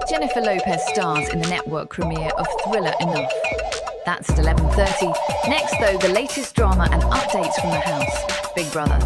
Jennifer Lopez stars in the network premiere of Thriller Enough. That's at 11:30. Next, though, the latest drama and updates from the house, Big Brother.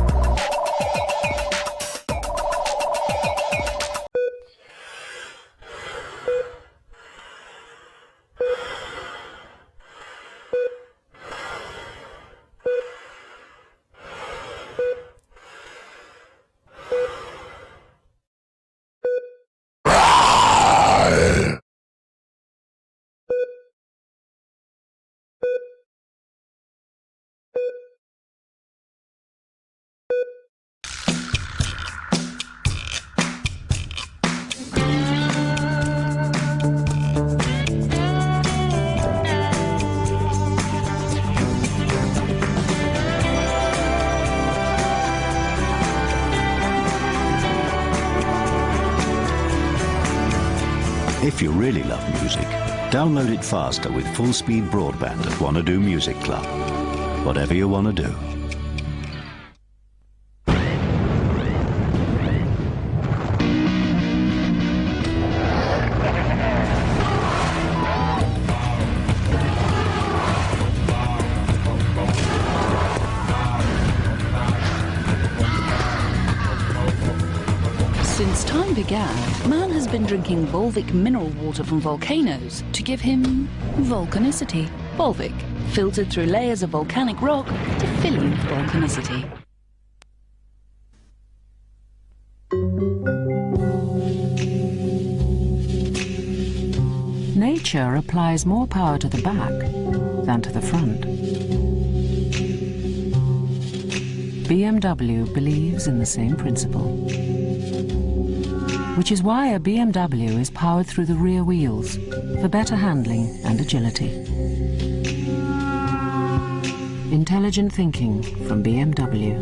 If you really love music, download it faster with full-speed broadband at Wanna Do Music Club. Whatever you want to do. Since time began, man has been drinking Volvic mineral water from volcanoes to give him volcanicity. Volvic, filtered through layers of volcanic rock to fill you with volcanicity. Nature applies more power to the back than to the front. BMW believes in the same principle, which is why a BMW is powered through the rear wheels for better handling and agility. Intelligent thinking from BMW.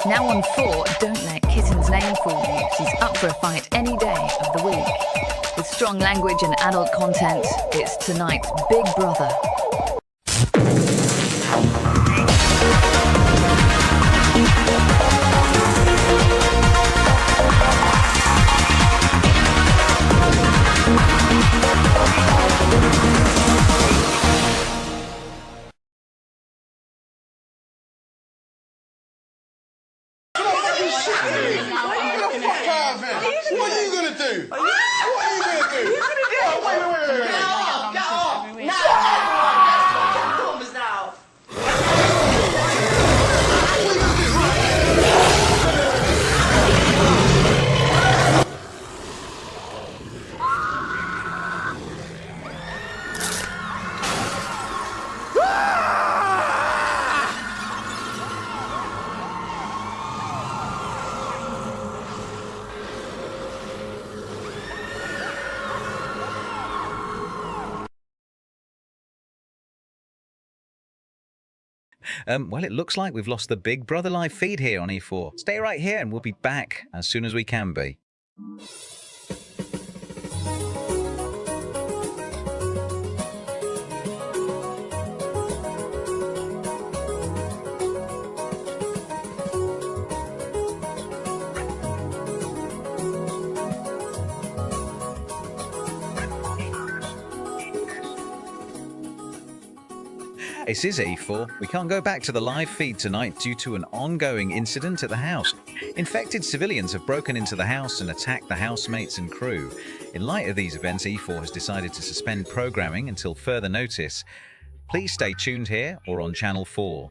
Now on 4, don't let Kitten's name fool you. She's up for a fight any day of the week. With strong language and adult content, it's tonight's Big Brother. What are you gonna do? What are you gonna do? Wait. Get off! Now! Well, it looks like we've lost the Big Brother live feed here on E4. Stay right here and we'll be back as soon as we can be. This is E4. We can't go back to the live feed tonight due to an ongoing incident at the house. Infected civilians have broken into the house and attacked the housemates and crew. In light of these events, E4 has decided to suspend programming until further notice. Please stay tuned here or on Channel 4.